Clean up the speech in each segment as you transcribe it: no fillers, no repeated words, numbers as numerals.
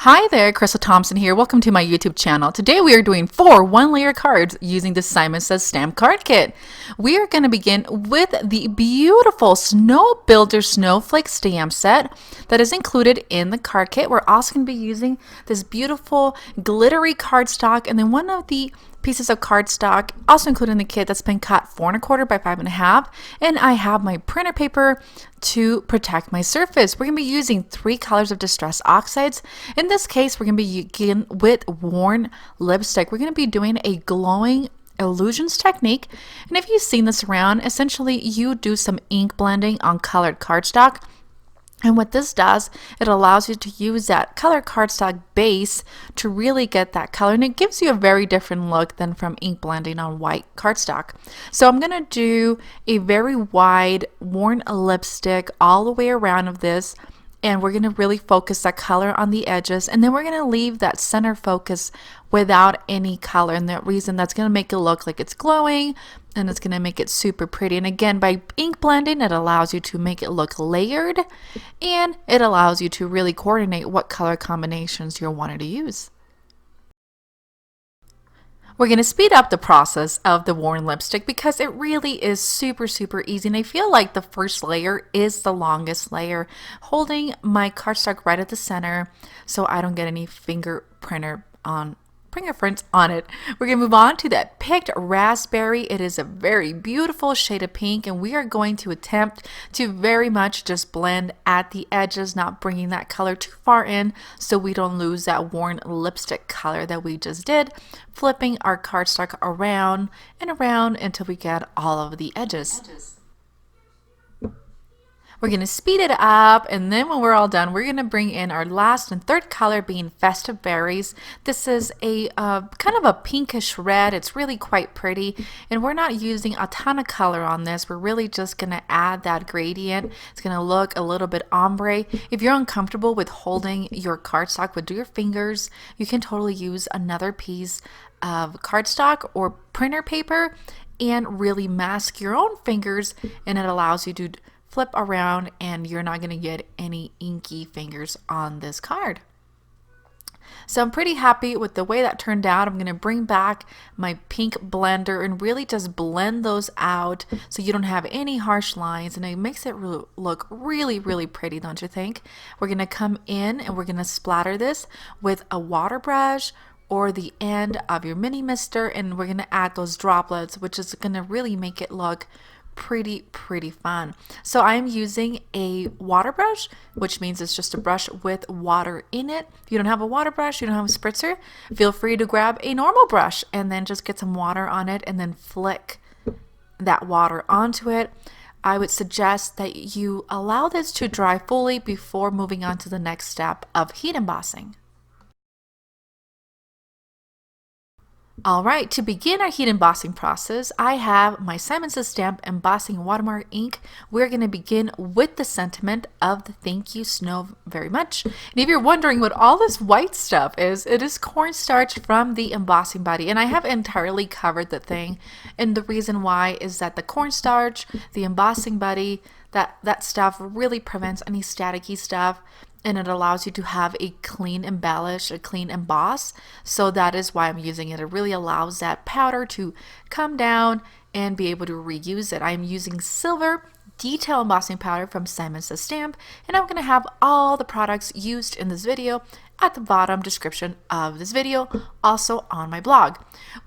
Hi there, Crystal Thompson here. Welcome to my YouTube channel. Today we are doing 4 one-layer cards using the Simon Says Stamp Card Kit. We are going to begin with the beautiful Snow Builder Snowflake stamp set that is included in the card kit. We're also going to be using this beautiful glittery cardstock, and then one of the pieces of cardstock also included in the kit that's been cut 4 1/4 by 5 1/2, and I have my printer paper to protect my surface. We're going to be using 3 colors of distress oxides. In this case, we're going to be beginning with worn lipstick. We're going to be doing a glowing illusions technique, and if you've seen this around, essentially you do some ink blending on colored cardstock. And what this does, it allows you to use that color cardstock base to really get that color, and it gives you a very different look than from ink blending on white cardstock. So I'm going to do a very wide worn lipstick all the way around of this, and we're going to really focus that color on the edges, and then we're going to leave that center focus without any color, and the reason that's going to make it look like it's glowing, and it's going to make it super pretty. And again, by ink blending, it allows you to make it look layered, and it allows you to really coordinate what color combinations you're wanting to use. We're going to speed up the process of the worn lipstick because it really is super easy, and I feel like the first layer is the longest layer, holding my cardstock right at the center so I don't get any fingerprints on it. We're going to move on to that picked raspberry. It is a very beautiful shade of pink, and we are going to attempt to very much just blend at the edges, not bringing that color too far in so we don't lose that worn lipstick color that we just did, flipping our cardstock around and around until we get all of the edges. We're going to speed it up, and then when we're all done, we're going to bring in our last and third color, being Festive Berries. This is a kind of a pinkish red. It's really quite pretty, and we're not using a ton of color on this. We're really just going to add that gradient. It's going to look a little bit ombre. If you're uncomfortable with holding your cardstock with your fingers, you can totally use another piece of cardstock or printer paper and really mask your own fingers, and it allows you to flip around and you're not going to get any inky fingers on this card. So I'm pretty happy with the way that turned out. I'm going to bring back my pink blender and really just blend those out so you don't have any harsh lines, and it makes it look really pretty, don't you think? We're going to come in and we're going to splatter this with a water brush or the end of your mini mister, and we're going to add those droplets, which is going to really make it look pretty fun. So I'm using a water brush, which means it's just a brush with water in it. If you don't have a water brush, you don't have a spritzer, feel free to grab a normal brush and then just get some water on it and then flick that water onto it. I would suggest that you allow this to dry fully before moving on to the next step of heat embossing. Alright, to begin our heat embossing process, I have my Simon Says Stamp embossing watermark ink. We're going to begin with the sentiment of the thank you snow very much. And if you're wondering what all this white stuff is, it is cornstarch from the embossing body, and I have entirely covered the thing, and the reason why is that the cornstarch, the embossing body, that stuff really prevents any staticky stuff, and it allows you to have a clean embellish, a clean emboss. So that is why I'm using it. It really allows that powder to come down and be able to reuse it. I'm using silver detail embossing powder from Simon Says Stamp, and I'm going to have all the products used in this video at the bottom description of this video, also on my blog.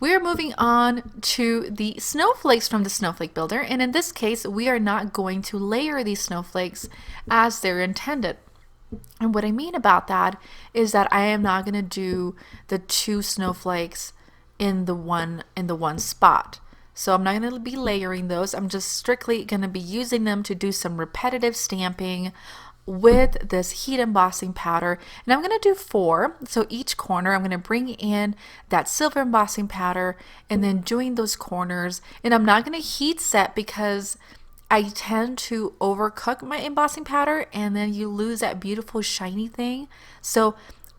We are moving on to the snowflakes from the Snowflake Builder, and in this case we are not going to layer these snowflakes as they're intended. And what I mean about that is that I am not going to do the 2 snowflakes in the one spot. So I'm not going to be layering those. I'm just strictly going to be using them to do some repetitive stamping with this heat embossing powder. And I'm going to do 4. So each corner I'm going to bring in that silver embossing powder and then doing those corners. And I'm not going to heat set because I tend to overcook my embossing powder and then you lose that beautiful shiny thing. So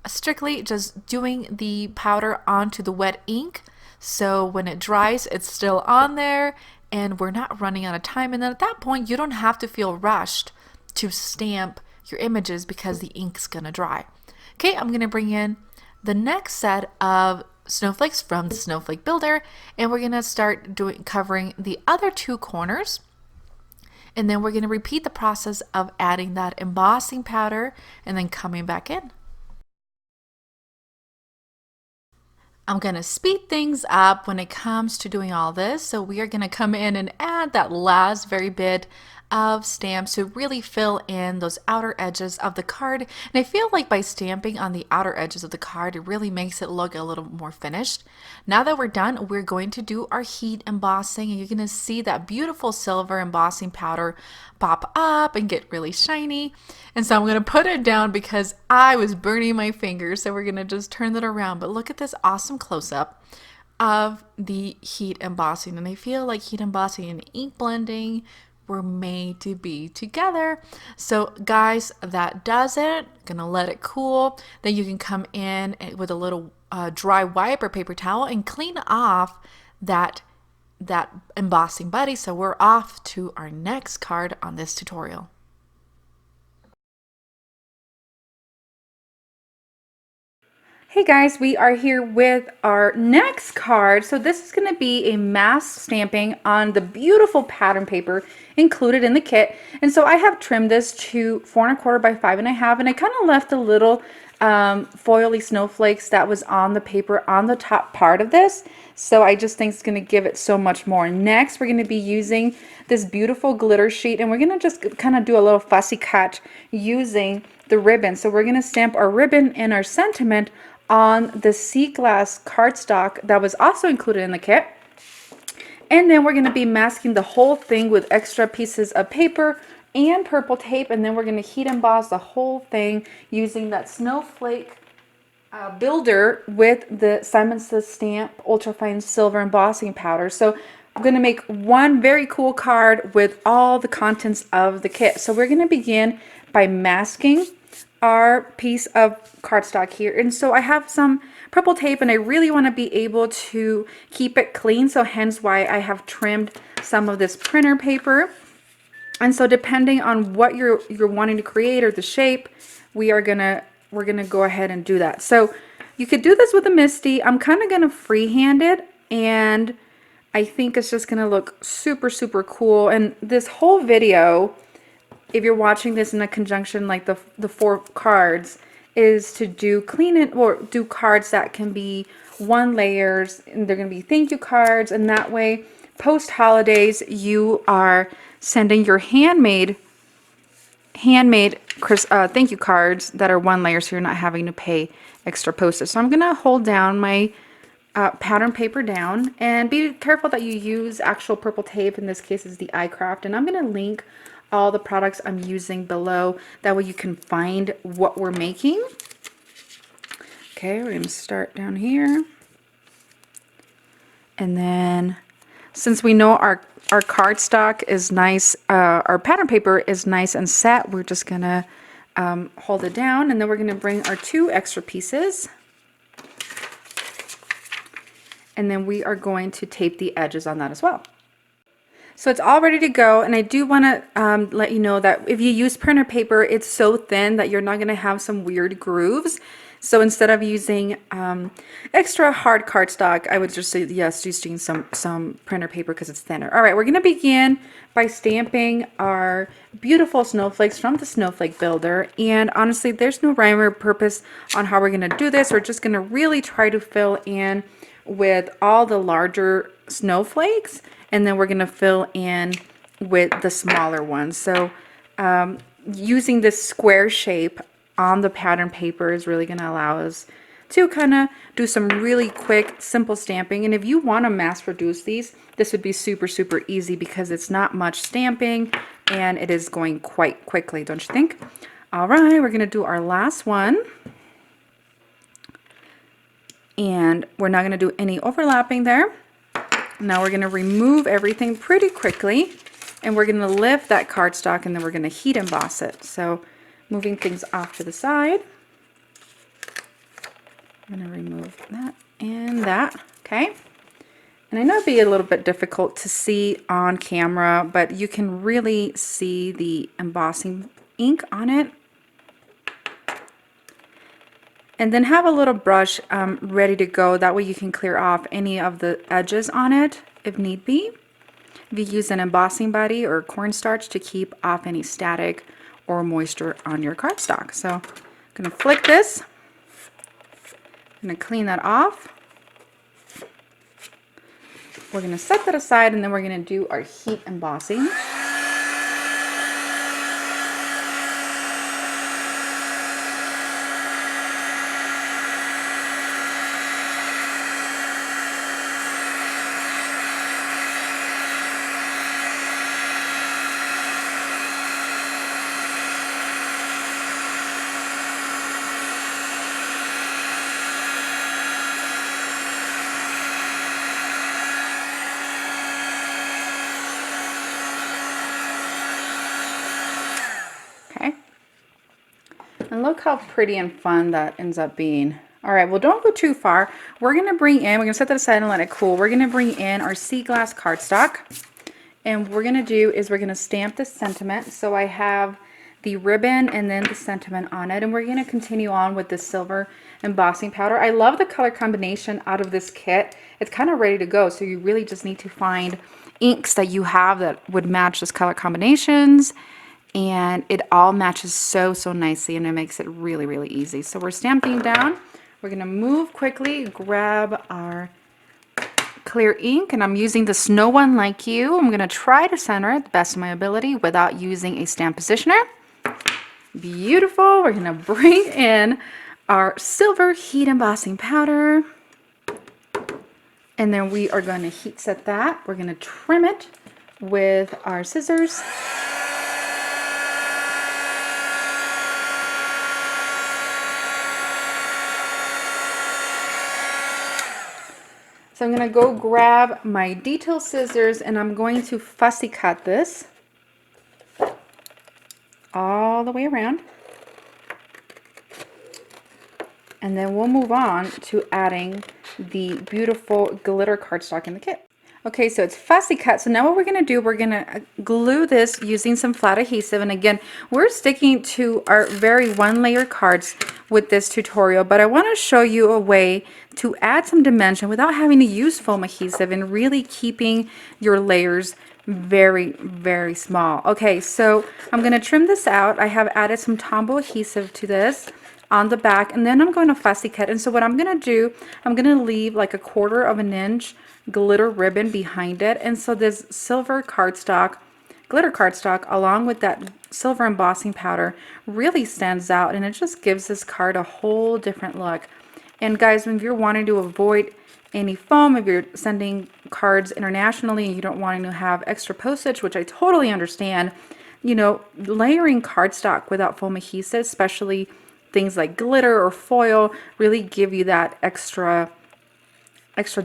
strictly just doing the powder onto the wet ink, so when it dries it's still on there and we're not running out of time. And then at that point you don't have to feel rushed to stamp your images because the ink's gonna dry. Okay, I'm gonna bring in the next set of snowflakes from the Snowflake Builder, and we're gonna start covering the other two corners. And then we're gonna repeat the process of adding that embossing powder and then coming back in. I'm going to speed things up when it comes to doing all this. So we are going to come in and add that last very bit of stamps to really fill in those outer edges of the card. And I feel like by stamping on the outer edges of the card, it really makes it look a little more finished. Now that we're done, we're going to do our heat embossing, and you're going to see that beautiful silver embossing powder pop up and get really shiny. And so I'm going to put it down because I was burning my fingers. So we're going to just turn it around. But look at this awesome close-up of the heat embossing. And I feel like heat embossing and ink blending were made to be together. So guys, that does it. Gonna let it cool. Then you can come in with a little dry wipe or paper towel and clean off that embossing buddy. So we're off to our next card on this tutorial. Hey guys, we are here with our next card. So this is going to be a mass stamping on the beautiful pattern paper included in the kit. And so I have trimmed this to 4 1/4 by 5 1/2, and I kind of left a little foily snowflakes that was on the paper on the top part of this. So I just think it's going to give it so much more. Next, we're going to be using this beautiful glitter sheet, and we're going to just kind of do a little fussy cut using the ribbon. So we're going to stamp our ribbon and our sentiment on the sea glass cardstock that was also included in the kit. And then we're going to be masking the whole thing with extra pieces of paper and purple tape, and then we're going to heat emboss the whole thing using that snowflake builder with the Simon Says Stamp Ultrafine Silver Embossing Powder. So I'm going to make one very cool card with all the contents of the kit. So we're going to begin by masking our piece of cardstock here. And so I have some purple tape, and I really want to be able to keep it clean, so hence why I have trimmed some of this printer paper. And so depending on what you're wanting to create or the shape, we're gonna go ahead and do that. So you could do this with a MISTI. I'm kind of gonna freehand it, and I think it's just gonna look super, super cool. And this whole video, if you're watching this in a conjunction like the 4 cards, is to do clean it or do cards that can be 1 layers, and they're going to be thank you cards, and that way post holidays you are sending your handmade thank you cards that are 1 layer, so you're not having to pay extra postage. So I'm going to hold down my pattern paper down, and be careful that you use actual purple tape. In this case is the iCraft, and I'm going to link all the products I'm using below. That way you can find what we're making. Okay, we're going to start down here. And then since we know our cardstock is nice, our pattern paper is nice and set, we're just going to hold it down, and then we're going to bring our 2 extra pieces. And then we are going to tape the edges on that as well. So it's all ready to go, and I do want to let you know that if you use printer paper, it's so thin that you're not going to have some weird grooves. So instead of using extra hard cardstock, I would just say yes, using some printer paper because it's thinner. All right, we're going to begin by stamping our beautiful snowflakes from the Snowflake Builder. And honestly, there's no rhyme or purpose on how we're going to do this. We're just going to really try to fill in with all the larger snowflakes, and then we're going to fill in with the smaller ones. So using this square shape on the pattern paper is really going to allow us to kind of do some really quick, simple stamping. And if you want to mass produce these, this would be super, super easy because it's not much stamping and it is going quite quickly, don't you think? All right, we're going to do our last one. And we're not going to do any overlapping there. Now we're going to remove everything pretty quickly, and we're going to lift that cardstock, and then we're going to heat emboss it. So moving things off to the side, I'm going to remove that and that. Okay. And I know it'd be a little bit difficult to see on camera, but you can really see the embossing ink on it. And then have a little brush ready to go. That way you can clear off any of the edges on it if need be. If you use an embossing buddy or cornstarch to keep off any static or moisture on your cardstock. So I'm going to flick this. I'm going to clean that off. We're going to set that aside, and then we're going to do our heat embossing. Okay. And look how pretty and fun that ends up being. All right, well, don't go too far. We're going to set that aside and let it cool. We're going to bring in our sea glass cardstock. And what we're going to do is we're going to stamp the sentiment. So I have the ribbon and then the sentiment on it. And we're going to continue on with the silver embossing powder. I love the color combination out of this kit. It's kind of ready to go. So you really just need to find inks that you have that would match this color combinations. And it all matches so nicely, and it makes it really easy. So we're stamping down. We're going to move quickly, grab our clear ink, and I'm using the Snow One Like You. I'm going to try to center it the best of my ability without using a stamp positioner. Beautiful. We're going to bring in our silver heat embossing powder, and then we are going to heat set that. We're going to trim it with our scissors. So I'm going to go grab my detail scissors, and I'm going to fussy cut this all the way around. And then we'll move on to adding the beautiful glitter cardstock in the kit. Okay, so it's fussy cut. So now what we're going to do, we're going to glue this using some flat adhesive. And again, we're sticking to our very one layer cards with this tutorial, but I want to show you a way to add some dimension without having to use foam adhesive and really keeping your layers very small. Okay, so I'm going to trim this out. I have added some Tombow adhesive to this on the back, and then I'm going to fussy cut. And so what I'm going to do, I'm going to leave like 1/4 of an inch glitter ribbon behind it. And so this silver cardstock, glitter cardstock, along with that silver embossing powder really stands out, and it just gives this card a whole different look. And guys, if you're wanting to avoid any foam, if you're sending cards internationally and you don't want to have extra postage, which I totally understand, you know, layering cardstock without foam adhesive, especially things like glitter or foil, really give you that extra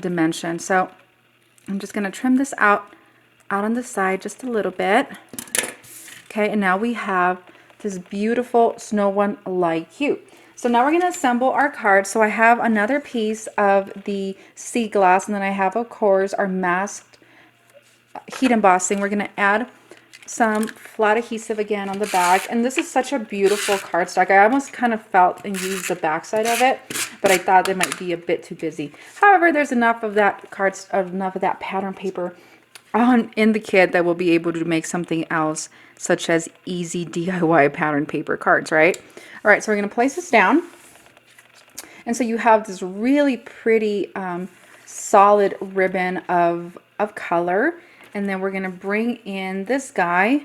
dimension. So I'm just going to trim this out on the side just a little bit. Okay, and now we have this beautiful Snow One Like You. So now we're going to assemble our card. So I have another piece of the sea glass, and then I have, of course, our masked heat embossing. We're going to add some flat adhesive again on the back, and this is such a beautiful cardstock. I almost kind of felt and used the back side of it, but I thought they might be a bit too busy. However, there's enough of that enough of that pattern paper in the kit that we'll be able to make something else, such as easy DIY pattern paper cards, right? All right, so we're going to place this down, and so you have this really pretty solid ribbon of color. And then we're going to bring in this guy.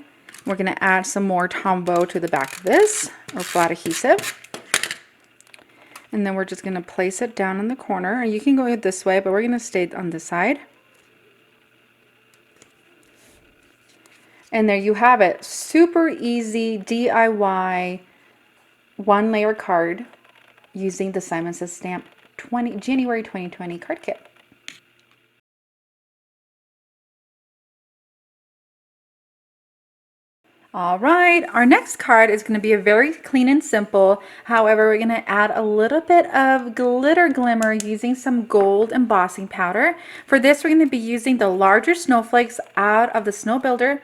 We're going to add some more Tombow to the back of this, or flat adhesive. And then we're just going to place it down in the corner. And you can go this way, but we're going to stay on this side. And there you have it. Super easy DIY one layer card using the Simon Says Stamp January 2020 card kit. All right, our next card is going to be a very clean and simple. However, we're going to add a little bit of glitter glimmer using some gold embossing powder. For this, we're going to be using the larger snowflakes out of the Snow Builder.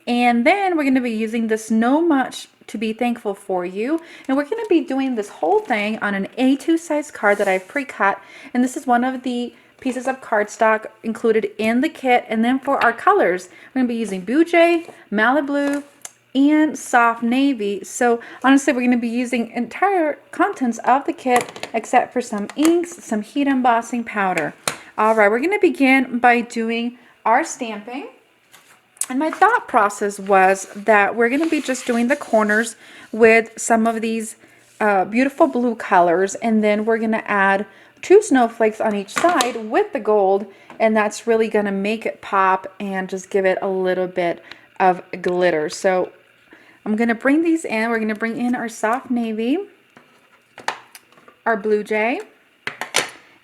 And then we're going to be using the Snow Much to be thankful for you. And we're going to be doing this whole thing on an A2 size card that I've pre-cut. And this is one of the pieces of cardstock included in the kit. And then for our colors, we're going to be using Bougie, Malibu, and soft navy. So honestly, we're going to be using entire contents of the kit except for some inks, some heat embossing powder. All right, we're going to begin by doing our stamping. And my thought process was that we're going to be just doing the corners with some of these beautiful blue colors, and then we're going to add 2 snowflakes on each side with the gold, and that's really going to make it pop and just give it a little bit of glitter. So I'm going to bring these in. We're going to bring in our soft navy, our blue jay,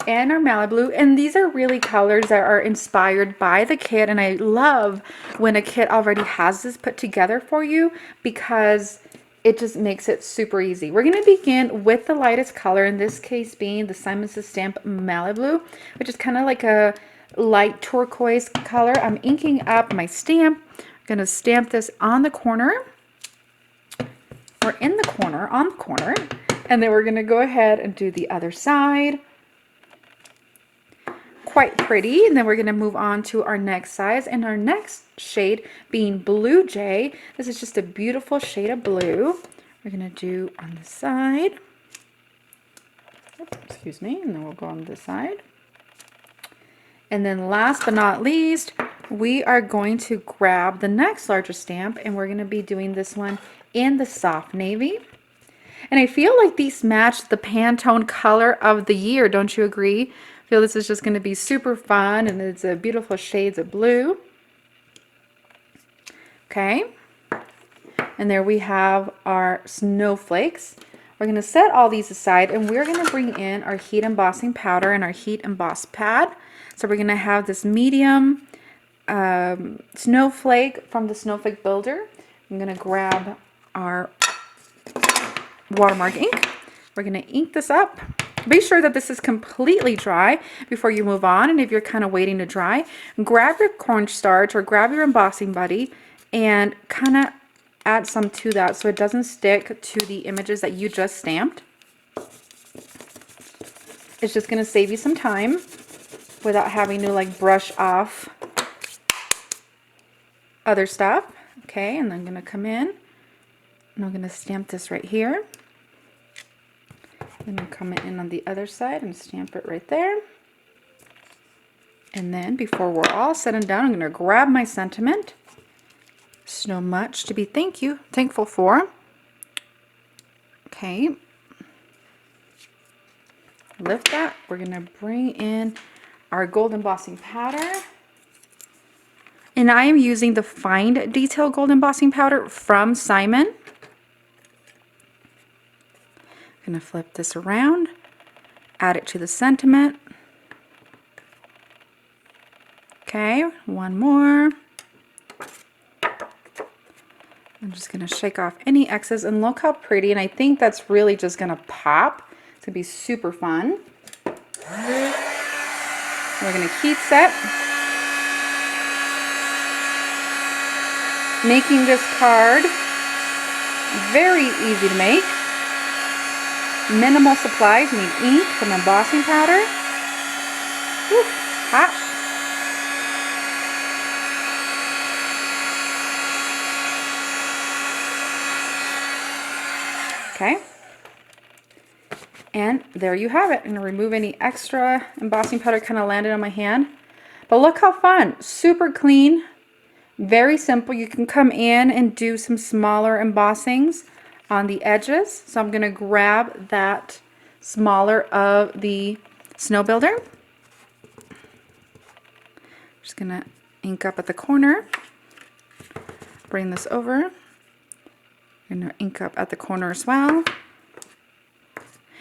and our Malibu, and these are really colors that are inspired by the kit. And I love when a kit already has this put together for you because it just makes it super easy. We're going to begin with the lightest color, in this case being the Simon Says Stamp Malibu, which is kind of like a light turquoise color. I'm inking up my stamp. I'm going to stamp this on the corner, or in the corner, on the corner, and then we're going to go ahead and do the other side. Quite pretty. And then we're going to move on to our next size, and our next shade being Blue Jay. This is just a beautiful shade of blue. We're going to do on the side. Excuse me. And then we'll go on this side. And then last but not least, we are going to grab the next larger stamp, and we're going to be doing this one in the soft navy. And I feel like these match the Pantone color of the year. Don't you agree? I feel this is just going to be super fun, and it's a beautiful shades of blue. Okay. And there we have our snowflakes. We're going to set all these aside, and we're going to bring in our heat embossing powder and our heat emboss pad. So we're going to have this medium snowflake from the Snowflake Builder. I'm going to grab our watermark ink. We're going to ink this up. Be sure that this is completely dry before you move on. And if you're kind of waiting to dry, grab your cornstarch or grab your embossing buddy and kind of add some to that so it doesn't stick to the images that you just stamped. It's just going to save you some time without having to like brush off other stuff. Okay, and I'm going to come in and I'm going to stamp this right here. Then I'm coming in on the other side and stamp it right there. And then before we're all said and done, I'm going to grab my sentiment. So much to be thankful for. Okay. Lift that. We're going to bring in our gold embossing powder. And I am using the Fine Detail Gold Embossing Powder from Simon. Going to flip this around, add it to the sentiment. Okay, one more. I'm just going to shake off any excess, and look how pretty, and I think that's really just going to pop. It's going to be super fun. We're going to heat set. Making this card very easy to make. Minimal supplies. You need ink, some embossing powder. Whew, hot. Okay. And there you have it. I'm going to remove any extra embossing powder kind of landed on my hand. But look how fun. Super clean. Very simple. You can come in and do some smaller embossings on the edges. So I'm going to grab that smaller of the snow builder. Just going to ink up at the corner. Bring this over. I'm going to ink up at the corner as well.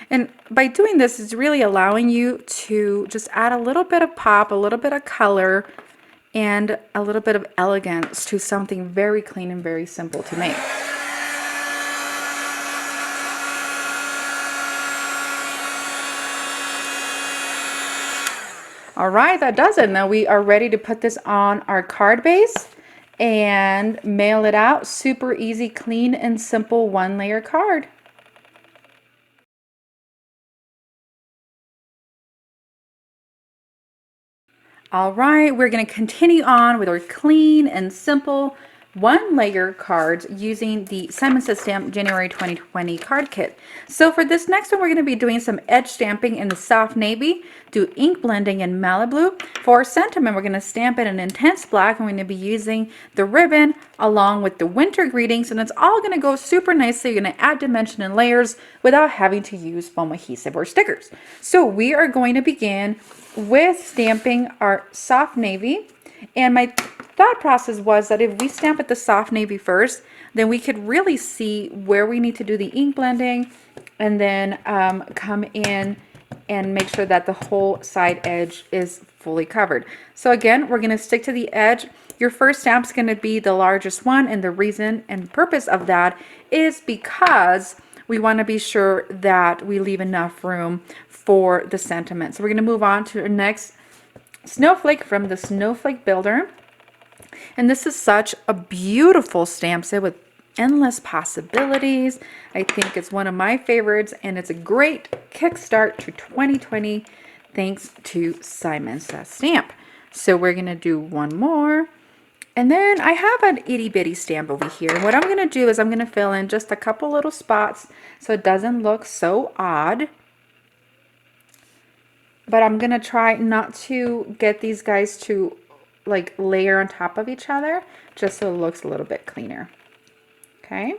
And by doing this, it's really allowing you to just add a little bit of pop, a little bit of color, and a little bit of elegance to something very clean and very simple to make. All right, that does it. Now we are ready to put this on our card base. and mail it out. Super easy, clean, and simple one-layer card. All right, we're going to continue on with our clean and simple one-layer cards using the Simon Says Stamp January 2020 card kit. So for this next one, we're going to be doing some edge stamping in the soft navy, do ink blending in Malibu. For our sentiment, we're going to stamp it in intense black, and we're going to be using the ribbon along with the winter greetings, and it's all going to go super nicely. You're going to add dimension and layers without having to use foam adhesive or stickers. So we are going to begin with stamping our soft navy, and my thought process was that if we stamp it the soft navy first, then we could really see where we need to do the ink blending, and then come in and make sure that the whole side edge is fully covered. So again, we're going to stick to the edge. Your first stamp is going to be the largest one, and the reason and purpose of that is because we want to be sure that we leave enough room for the sentiment. So we're going to move on to our next snowflake from the Snowflake Builder. And this is such a beautiful stamp set with endless possibilities. I think it's one of my favorites, and it's a great kickstart to 2020 thanks to Simon Says Stamp. So we're going to do one more. And then I have an itty bitty stamp over here. And what I'm going to do is I'm going to fill in just a couple little spots so it doesn't look so odd. But I'm going to try not to get these guys to like layer on top of each other, just so it looks a little bit cleaner. Okay.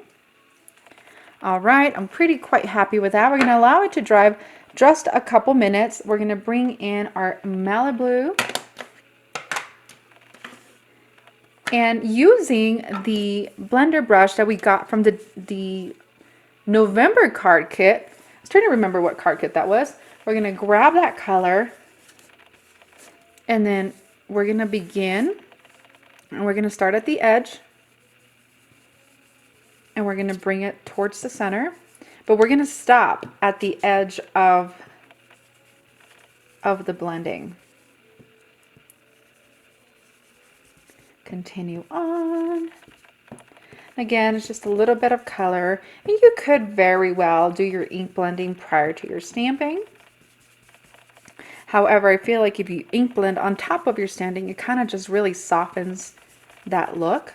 All right. I'm quite happy with that. We're going to allow it to dry just a couple minutes. We're going to bring in our Malibu. And using the blender brush that we got from the November card kit, I was trying to remember what card kit that was. We're going to grab that color, and then we're going to begin, and we're going to start at the edge, and we're going to bring it towards the center, but we're going to stop at the edge of the blending. Continue on. Again, it's just a little bit of color, and you could very well do your ink blending prior to your stamping. However, I feel like if you ink blend on top of your stamping, it kind of just really softens that look.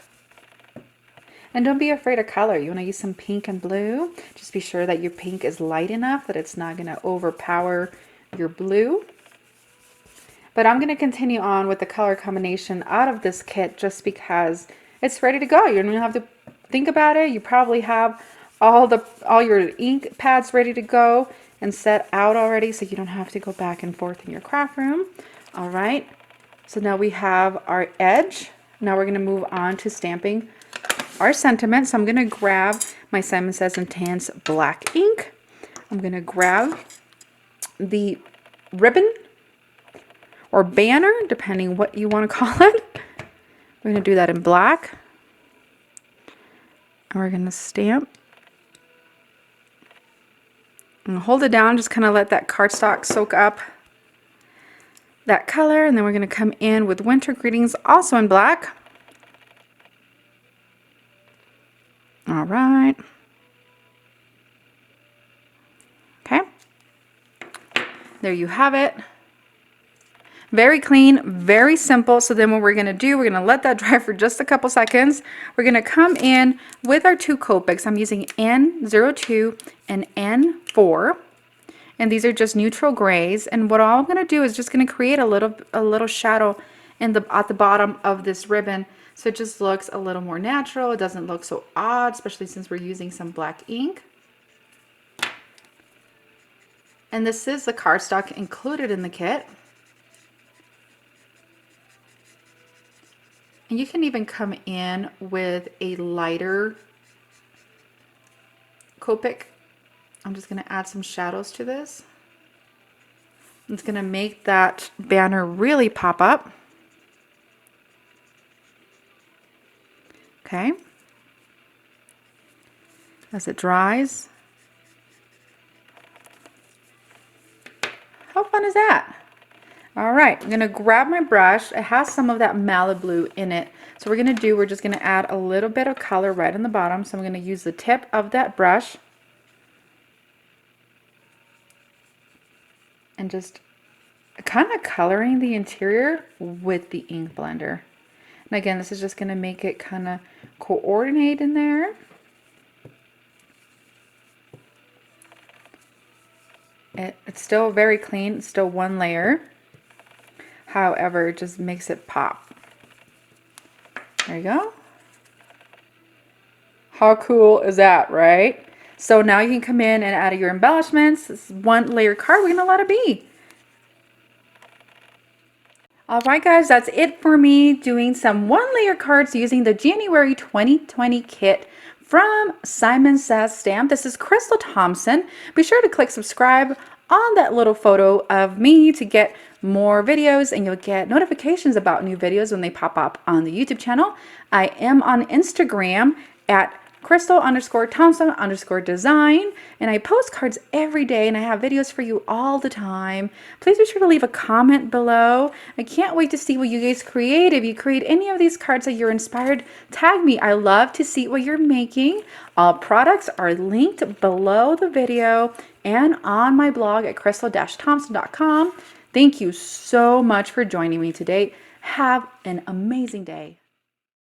And don't be afraid of color. You want to use some pink and blue. Just be sure that your pink is light enough that it's not going to overpower your blue. But I'm going to continue on with the color combination out of this kit just because it's ready to go. You don't even have to think about it. You probably have all your ink pads ready to go and set out already, so you don't have to go back and forth in your craft room. All right, so now we have our edge. Now we're going to move on to stamping our sentiment. So I'm going to grab my Simon Says Intense black ink. I'm going to grab the ribbon or banner, depending what you want to call it. We're going to do that in black. And we're going to stamp. And hold it down, just kind of let that cardstock soak up that color. And then we're going to come in with Winter Greetings, also in black. All right. Okay. There you have it. Very clean, very simple. So then what we're going to do, we're going to let that dry for just a couple seconds. We're going to come in with our two Copics. I'm using N02 and N4. And these are just neutral grays. And what I'm going to do is just going to create a little shadow at the bottom of this ribbon. So it just looks a little more natural. It doesn't look so odd, especially since we're using some black ink. And this is the cardstock included in the kit. And you can even come in with a lighter Copic. I'm just going to add some shadows to this. It's going to make that banner really pop up. Okay. As it dries. How fun is that? All right, I'm gonna grab my brush. It has some of that Malibu in it. So we're just gonna add a little bit of color right in the bottom. So I'm gonna use the tip of that brush and just kind of coloring the interior with the ink blender. And again, this is just gonna make it kind of coordinate in there. It's still very clean, it's still one layer. However, it just makes it pop. There you go. How cool is that, right? So now you can come in and add your embellishments. This one layer card, we're gonna let it be. All right, guys, that's it for me doing some one layer cards using the January 2020 kit from Simon Says Stamp. This is Crystal Thompson. Be sure to click subscribe on that little photo of me to get more videos, and you'll get notifications about new videos when they pop up on the YouTube channel. I am on Instagram at Crystal_Thompson_design, and I post cards every day, and I have videos for you all the time. Please be sure to leave a comment below. I can't wait to see what you guys create. If you create any of these cards that you're inspired, tag me. I love to see what you're making. All products are linked below the video and on my blog at crystal-thompson.com. Thank you so much for joining me today. Have an amazing day.